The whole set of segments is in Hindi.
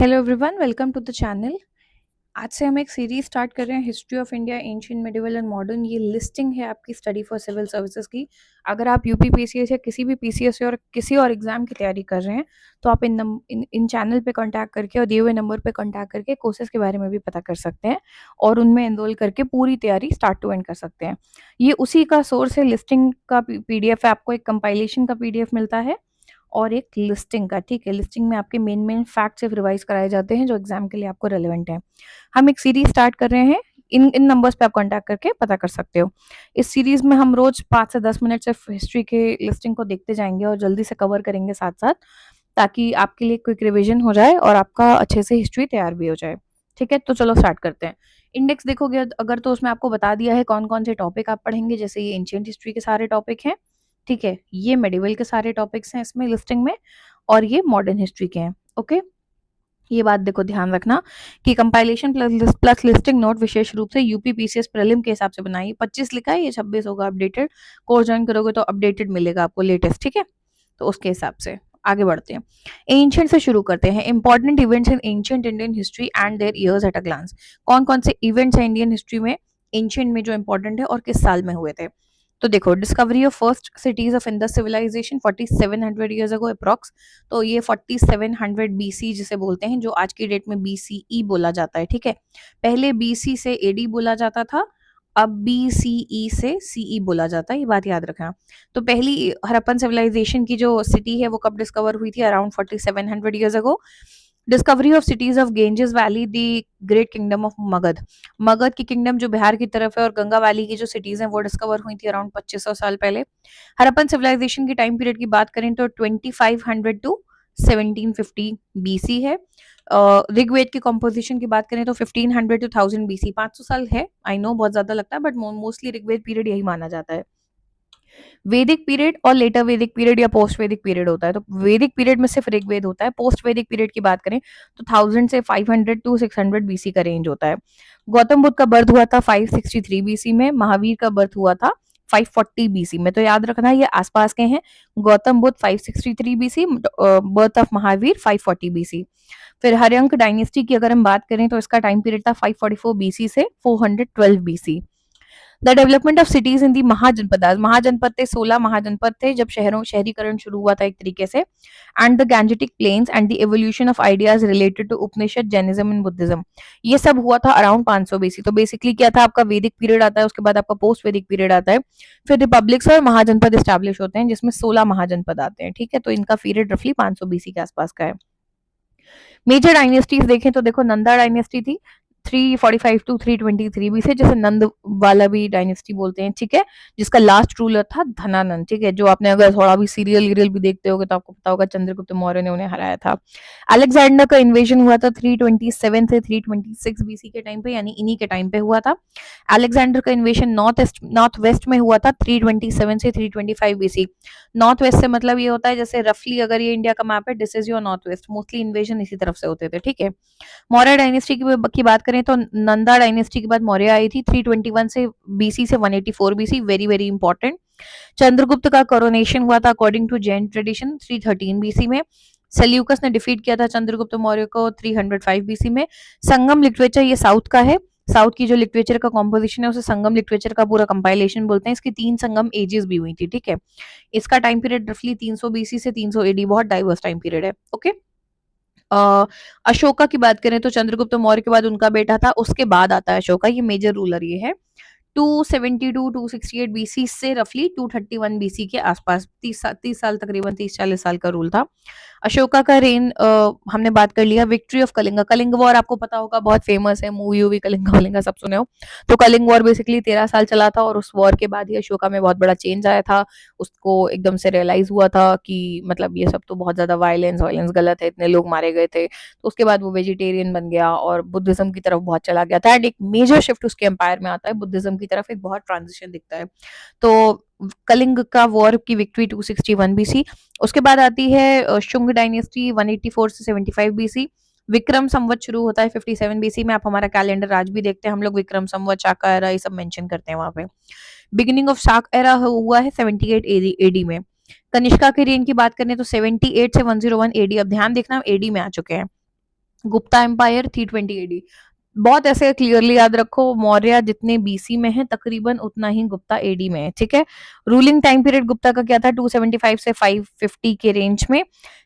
Hello everyone, welcome to the channel. आज से हम एक सीरीज स्टार्ट कर रहे हैं, history of India, ancient, medieval and modern. ये लिस्टिंग है आपकी स्टडी फॉर सिविल सर्विसेज की। अगर आप यूपी पीसीएस या किसी भी पीसीएस और किसी और एग्जाम की तैयारी कर रहे हैं तो आप इन चैनल पे कांटेक्ट करके और दिए हुए नंबर पे कांटेक्ट करके कोर्सेज के बारे में भी पता कर सकते हैं और उनमें एनरोल करके पूरी तैयारी स्टार्ट टू एंड कर सकते हैं। ये उसी का सोर्स है, लिस्टिंग का पीडीएफ है। आपको एक कंपाइलेशन का पीडीएफ मिलता है और एक लिस्टिंग का। ठीक है, लिस्टिंग में आपके मेन मेन फैक्ट सिर्फ रिवाइज कराए जाते हैं जो एग्जाम के लिए आपको रेलेवेंट है। हम एक सीरीज स्टार्ट कर रहे हैं, इन इन नंबर्स पे आप कांटेक्ट करके पता कर सकते हो। इस सीरीज में हम रोज 5 से 10 मिनट सिर्फ हिस्ट्री के लिस्टिंग को देखते जाएंगे और जल्दी से कवर करेंगे साथ साथ, ताकि आपके लिए क्विक रिवीजन हो जाए और आपका अच्छे से हिस्ट्री तैयार भी हो जाए। ठीक है, तो चलो स्टार्ट करते हैं। इंडेक्स देखोगे अगर तो उसमें आपको बता दिया है कौन कौन से टॉपिक आप पढ़ेंगे। जैसे ये एंशिएंट हिस्ट्री के सारे टॉपिक हैं, ठीक है, ये मेडिवल के सारे टॉपिक्स हैं इसमें लिस्टिंग में, और ये मॉडर्न हिस्ट्री के हैं। ओके, ये बात देखो ध्यान रखना कि कंपाइलेशन प्लस लिस्टिंग नोट विशेष रूप से यूपी पीसीएस प्रीलिम के हिसाब से बनाई। 25 लिखा है, ये 26 होगा अपडेटेड। कोर्स ज्वाइन करोगे तो अपडेटेड मिलेगा आपको, लेटेस्ट। ठीक है, तो उसके हिसाब से आगे बढ़ते हैं। एंशिएंट से शुरू करते हैं। Important events in ancient Indian history and their years at a glance. कौन कौन से इवेंट्स हैं इंडियन हिस्ट्री में, एंशिएंट में, जो इंपॉर्टेंट है और किस साल में हुए थे। तो देखो, discovery of first cities of Indus civilisation 4700 years ago approx. तो ये 4700 बीसी जिसे बोलते हैं, जो आज की डेट में बीसीई बोला जाता है। ठीक है, पहले बीसी से एडी बोला जाता था, अब बीसीई से सीई बोला जाता है, ये बात याद रखना। तो पहली हड़प्पन सिविलाइजेशन की जो सिटी है वो कब डिस्कवर हुई थी? Around 4700 years ago. Discovery of cities of Ganges valley, the great kingdom of Magadh. Magadh की किंगडम जो बिहार की तरफ है, और गंगा वैली की जो सिटीज हैं वो डिस्कवर हुई थी अराउंड 2500 साल पहले। हड़प्पन सिविलाइजेशन की टाइम पीरियड की बात करें तो 2500 टू 1750 बीसी है। ऋग्वेद की कॉम्पोजिशन की बात करें तो 1500 टू 1000 बीसी, 500 साल है। आई नो बहुत ज्यादा लगता है, बट मोस्टली ऋग्वेद पीरियड यही माना जाता है। वैदिक पीरियड और लेटर वैदिक पीरियड या पोस्ट वैदिक पीरियड होता है। तो वैदिक पीरियड में सिर्फ ऋग्वेद होता है। पोस्ट वैदिक पीरियड की बात करें तो 1000 से 500 टू 600 बीसी का रेंज होता है। गौतम बुद्ध का बर्थ हुआ था 563 बीसी में। महावीर का बर्थ हुआ था 540 बीसी में। तो याद रखना ये आसपास के हैं। Gautam Buddha 563 BC, birth of Mahavir 540 BC. फिर हर्यंक डायनेस्टी की अगर हम बात करें तो इसका टाइम पीरियड था 544 बीसी से 412 BC. The development of cities in the Mahajanapada. Mahajanapada थे, 16 महाजनपद थे जब शहरीकरण शुरू हुआ था एक तरीके से। And the Gangetic plains and the evolution of ideas related to Upanishad, Jainism and Buddhism. ये सब हुआ था अराउंड 500 बीसी। तो बेसिकली क्या था, आपका वैदिक पीरियड आता है, उसके बाद आपका पोस्ट वैदिक पीरियड आता है, फिर रिपब्लिक्स और महाजनपद स्टैब्लिश होते हैं जिसमें 16 महाजनपद आते हैं। ठीक है, तो इनका पीरियड रफली 500 बीसी के आसपास का है। मेजर डायनेस्टीज देखें तो देखो, नंदा डायनेस्टी थी 345 टू 323 बीसी, जैसे नंद वाला भी डायनेस्टी बोलते हैं। ठीक है, जिसका लास्ट रूलर था धनानंद। ठीक है, जो आपने अगर थोड़ा भी सीरियल भी देखते होगे तो आपको पता होगा चंद्रगुप्त मौर्य ने उन्हें हराया था। अलेक्जेंडर का इन्वेजन हुआ था 327 से 326 बीसी के टाइम पे, यानी इन्हीं के टाइम पे हुआ था। अलेक्जेंडर का इन्वेजन नॉर्थ वेस्ट में हुआ था 327 से 325 बीसी। नॉर्थ वेस्ट से मतलब ये होता है जैसे रफली अगर ये इंडिया का मैप है, this is your north west. Mostly invasion इसी तरफ से होते थे। ठीक है, मौर्य डायनेस्टी की बात करें तो नंदा डायनेस्टी के बाद मौर्य आई थी 321 से बीसी से 184 BC, very very important. Chandragupta का कोरोनेशन हुआ था according to Jain tradition 313 BC में। सेल्यूकस ने डिफीट किया था चंद्रगुप्त मौर्य को 305 बीसी में। संगम लिटरेचर ये साउथ का है। साउथ की जो लिटरेचर का कॉम्पोजिशन है उसे संगम लिटरेचर का पूरा कंपाइलेशन बोलते हैं। इसकी 3 संगम एजेस भी हुई थी। ठीक है, इसका टाइम पीरियड रफली 300 बीसी से 300 एडी, बहुत डाइवर्स टाइम पीरियड है। ओके, अशोका की बात करें तो चंद्रगुप्त मौर्य के बाद उनका बेटा था, उसके बाद आता है अशोका, ये मेजर रूलर ये है। 272 268 बीसी से रफली 231 बीसी के आसपास, 30 साल, तकरीबन 30-40 साल का रूल था अशोका का रेन। हमने बात कर लिया। Victory of Kalinga, Kalinga war आपको पता होगा, बहुत फेमस है, मूवी वूवी कलिंगा वलिंगा सब सुने हो। तो कलिंग वॉर बेसिकली 13 साल चला था, और उस वॉर के बाद ही अशोका में बहुत बड़ा चेंज आया था। उसको एकदम से रियलाइज हुआ था कि मतलब ये सब तो बहुत ज्यादा वायलेंस वायलेंस गलत है, इतने लोग मारे गए थे। तो उसके बाद वो वेजिटेरियन बन गया और बुद्धिज्म की तरफ बहुत चला गया था। एंड एक मेजर शिफ्ट उसके एम्पायर में आता है, बुद्धिज्म की तरफ एक बहुत ट्रांजिशन दिखता है। तो कलिंग का वॉर की विक्ट्री 261 बीसी। उसके बाद आती है शुंग डायनेस्टी 184 से 75 बीसी। विक्रम संवत शुरू होता है 57 बीसी में। आप हमारा कैलेंडर आज भी देखते हैं हम लोग, विक्रम संवत, शाका एरा, ये सब मेंशन करते हैं वहां पे। बिगिनिंग ऑफ शाक एरा हुआ है 78 एडी में। कनिष्का के रेन की बात करें तो 78 से 101 एडी। अब ध्यान देखना, एडी में आ चुके हैं। Gupta empire 320 AD. बहुत ऐसे क्लियरली याद रखो, मौर्य जितने बीसी में है तकरीबन उतना ही गुप्ता एडी में है, ठीक है। रूलिंग टाइम पीरियड गुप्ता का क्या था, 275 से 550 के रेंज में।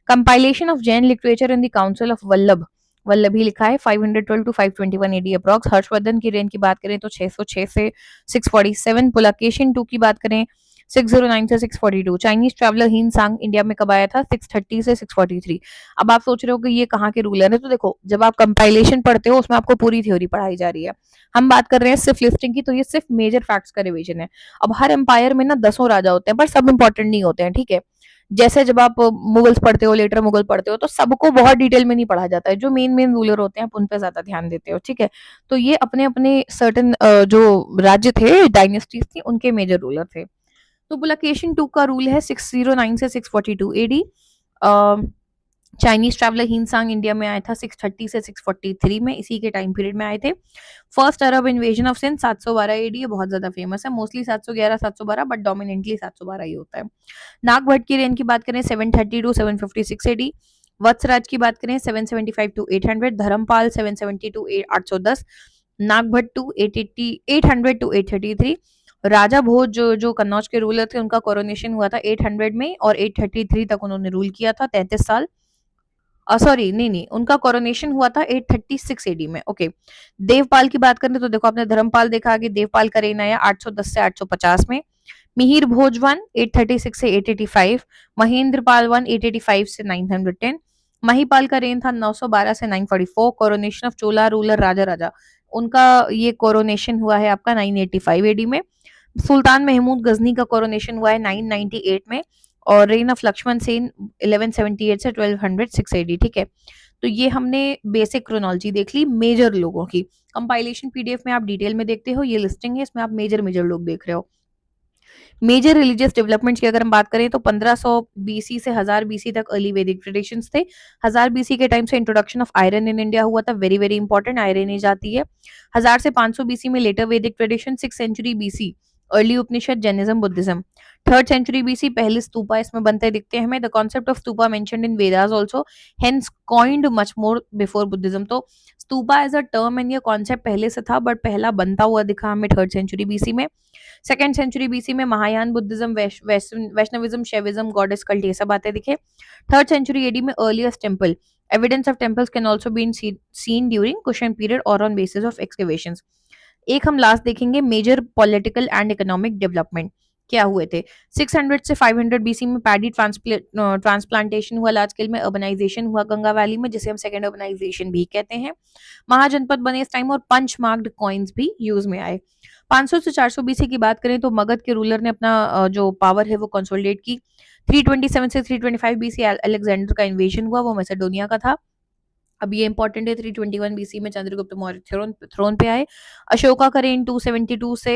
Compilation of Jain literature in the council of Vallabh, Vallabh ही लिखा है, 512 टू 521 एडी अप्रॉक्स। हर्षवर्धन की रेंज की बात करें तो 606 से 647। पुलकेशिन टू की बात करें 609 से 642। चाइनीज ट्रैवलर हीन सांग इंडिया में कब आया था, 630 से 643। अब आप सोच रहे हो कि ये कहाँ के रूलर है, तो देखो जब आप कंपाइलेशन पढ़ते हो उसमें आपको पूरी थ्योरी पढ़ाई जा रही है। हम बात कर रहे हैं सिर्फ लिस्टिंग की, तो ये सिर्फ मेजर फैक्ट्स का रिवीजन है। अब हर एम्पायर में ना 10 राजा होते हैं, पर सब इंपॉर्टेंट नहीं होते हैं, ठीक है। जैसे जब आप मुगल्स पढ़ते हो, लेटर मुगल पढ़ते हो, तो सबको बहुत डिटेल में नहीं पढ़ा जाता है। जो मेन मेन रूलर होते हैं आप उन पे ज्यादा ध्यान देते हो, ठीक है। तो ये अपने अपने सर्टन जो राज्य थे, डायनेस्टीज थी, उनके मेजर रूलर थे। तो बुलाकेशन टू का रूल है 609 से 642 एडी। चाइनीज ट्रैवलर हिनसांग इंडिया में आया था 630 से 643 में, इसी के टाइम पीरियड में आए थे। First Arab invasion of Sindh 712 AD, ये बहुत ज्यादा फेमस है, मोस्टली 711 712, बट डोमिनेंटली 712 ही होता है। नागभट्ट की रेंज की बात करें 730 टू 756 एडी। वत्सराज की बात करें 775 to 800। Dharmapal 770 to 810। Nagabhata two 880 800 to 833। Raja Bhoj जो कन्नौज के रूलर थे, उनका कोरोनेशन हुआ था 800 में, और 833 तक उन्होंने रूल किया था, 33 साल। सॉरी, नहीं नहीं, उनका कोरोनेशन हुआ था 836 एडी में, ओके। देवपाल की बात करें तो देखो आपने धर्मपाल देखा, आगे देवपाल का रेन आया 810 से 850 में। मिहिर भोज वन 836 से 885। महेंद्र पाल वन 885 से 910। महिपाल का रेन था 912 से 944। कोरोनेशन ऑफ चोला रूलर राजा राजा, उनका ये कोरोनेशन हुआ है आपका 985 एडी में। सुल्तान महमूद गजनी का कोरोनेशन हुआ है 998 में। और रेन ऑफ लक्ष्मण सेन 1178 से 1206 एडी, ठीक है। तो ये हमने बेसिक क्रोनोलॉजी देख ली मेजर लोगों की। कंपाइलेशन पीडीएफ में आप डिटेल में देखते हो, ये लिस्टिंग है, इसमें आप मेजर मेजर लोग देख रहे हो। मेजर रिलीजियस डेवलपमेंट्स की अगर हम बात करें तो 1500 बीसी से 1000 बीसी तक अर्ली वैदिक ट्रेडिशंस थे। 1000 बीसी के टाइम से introduction of iron in India हुआ था, very very important, iron age आती है। 1000 से 500 बीसी में later Vedic tradition. 6 century BC early Upanishad, Jainism, Buddhism. 3rd century BC पहले स्तूपा इसमें बनते दिखते हैं हमें। The concept of stupa mentioned in Vedas also, hence coined much more before Buddhism. तो stupa as a term and ये कॉन्सेप्ट पहले से था, बट पहला बनता हुआ दिखा हमें 3rd सेंचुरी बीसी में। 2nd सेंचुरी बीसी में Mahayana Buddhism, Vaishnavism, Shaivism, goddess cult, ये सब बातें दिखे। 3rd सेंचुरी एडी में earliest temple, evidence of temples can also been seen during Kushan period और ऑन बेसिस ऑफ एक्सकेवेशंस। एक हम लास्ट देखेंगे major political and economic development क्या हुए थे। 600 से 500 बीसी में पैडी ट्रांसप्लांटेशन हुआ, लार्ज स्केल में अर्बनाइजेशन हुआ गंगा वैली में, जिसे हम सेकेंड अर्बनाइजेशन भी कहते हैं। महाजनपद बने इस टाइम, और पंच मार्क्ड कॉइन्स भी यूज में आए। 500 से 400 बीसी की बात करें तो मगध के रूलर ने अपना जो पावर है वो कंसोलिडेट की। 327 से 325 बीसी अलेक्जेंडर का इन्वेजन हुआ, वो मैसेडोनिया का था। अब ये इंपॉर्टेंट है, 321 बीसी में चंद्रगुप्त मौर्य थ्रोन पे आए। अशोका का रेन 272 से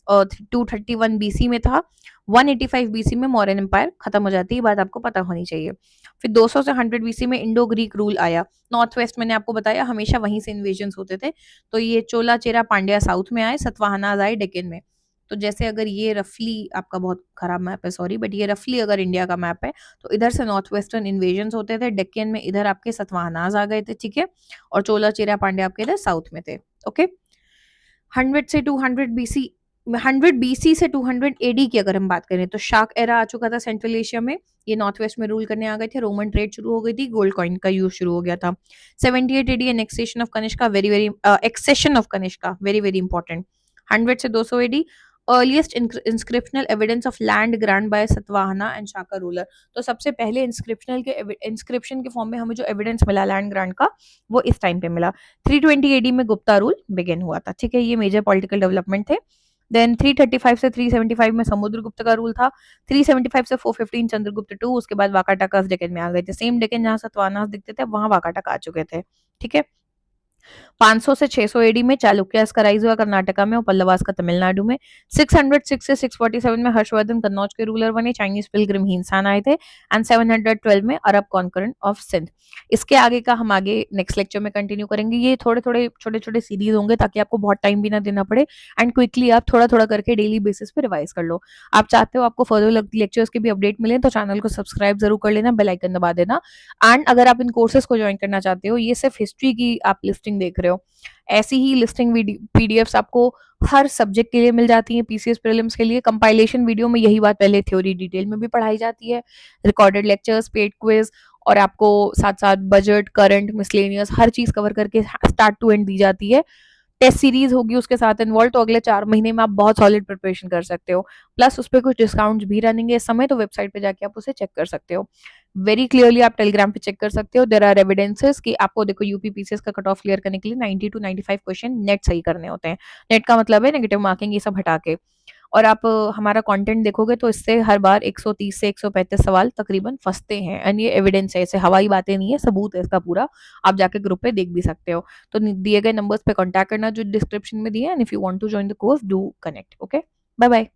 231 बीसी में था। 185 बीसी में मौर्यन एम्पायर खत्म हो जाती है, बात आपको पता होनी चाहिए। फिर 200 से 100 बीसी में इंडो ग्रीक रूल आया। नॉर्थ वेस्ट मैंने आपको बताया हमेशा वहीं से इन्वेजन होते थे। तो ये चोला चेरा पांड्या साउथ में आए, सतवाहनाज आए डेक्कन में। तो जैसे अगर ये रफली, आपका बहुत खराब मैप है सॉरी, बट ये रफली अगर इंडिया का मैप है, तो इधर से नॉर्थ वेस्टर्न इन्वेजन होते थे, डेक्कन में इधर आपके सतवाहनाज आ गए थे, ठीक है। और चोला चेरा पांड्या आपके इधर साउथ में थे, ओके। 100 से 200 बीसी, 100 बीसी से 200 एडी की अगर हम बात करें तो शाक एरा आ चुका था सेंट्रल एशिया में। ये नॉर्थ वेस्ट में रूल करने आ गए थे, रोमन ट्रेड शुरू हो गई थी, गोल्ड कॉइन का यूज शुरू हो गया था। 78 AD annexation of Kanishka, very very accession of Kanishka, very very important. 100 से 200 AD earliest inscriptional evidence of land grant by Satavahana and Shaka ruler. तो सबसे पहले इंस्क्रिप्शन के फॉर्म में हमें जो एविडेंस मिला लैंड ग्रांट का, वो इस टाइम पे मिला। 320 एडी में गुप्ता रूल बिगिन हुआ था, ठीक है। ये मेजर पॉलिटिकल डेवलपमेंट थे। देन 335 से 375 में समुद्रगुप्त का रूल था। 375 से 415 चंद्रगुप्त टू, उसके बाद वाकाटका डेक्कन में आ गए थे। सेम डेक्कन जहां सतवाहनास दिखते थे, वहां वाकाटका आ चुके थे, ठीक है। 500 से 600 एडी में चालुक्यास का राइज हुआ कर्नाटका में और पल्लवास का तमिलनाडु में। 606 से 647 में हर्षवर्धन कन्नौज के रूलर बने, चाइनीज पिलग्रिम हिंसान आए थे। एंड 712 में अरब कॉन्करेंट ऑफ सिंध। इसके आगे का हम आगे नेक्स्ट लेक्चर में कंटिन्यू करेंगे। ये थोड़े थोड़े छोटे छोटे सीरीज होंगे ताकि आपको बहुत टाइम भी ना देना पड़े एंड क्विकली आप थोड़ा थोड़ा करके डेली बेसिस पे रिवाइज कर लो। आप चाहते हो आपको फर्दर लेक्चर्स के भी अपडेट मिले तो चैनल को सब्सक्राइब जरूर कर लेना, बेल आइकन दबा देना। एंड अगर आप इन कोर्सेज को ज्वाइन करना चाहते हो, ये सिर्फ हिस्ट्री की आप लिस्टिंग देख रहे हो, ऐसी ही लिस्टिंग पीडीएफ्स आपको हर सब्जेक्ट के लिए मिल जाती हैं। पीसीएस प्रीलिम्स के लिए कंपाइलेशन वीडियो में यही बात पहले थ्योरी डिटेल में भी पढ़ाई जाती है, रिकॉर्डेड लेक्चर्स, पेड क्विज, और आपको साथ साथ बजट, करंट, मिसलेनियस हर चीज कवर करके स्टार्ट टू एंड दी जाती है। टेस्ट सीरीज होगी उसके साथ इन्वॉल्व, तो अगले 4 महीने में आप बहुत सॉलिड प्रिपरेशन कर सकते हो। प्लस उस पर कुछ डिस्काउंट्स भी रनिंग है इस समय, तो वेबसाइट पे जाके आप उसे चेक कर सकते हो। वेरी क्लियरली आप टेलीग्राम पे चेक कर सकते हो। देयर आर एविडेंसेस कि आपको देखो यूपी पीसीएस का कट ऑफ क्लियर करने के लिए 90 टू 95 क्वेश्चन नेट सही करने होते हैं। नेट का मतलब है नेगेटिव मार्किंग, ये सब हटा के। और आप हमारा कंटेंट देखोगे तो इससे हर बार 130 से 135 सवाल तकरीबन फंसते हैं, एंड ये एविडेंस है, ऐसे हवाई बातें नहीं है, सबूत है इसका पूरा। आप जाके ग्रुप पे देख भी सकते हो। तो दिए गए नंबर्स पे कांटेक्ट करना जो डिस्क्रिप्शन में दिए, and if you want to join the course do connect. Okay, bye bye.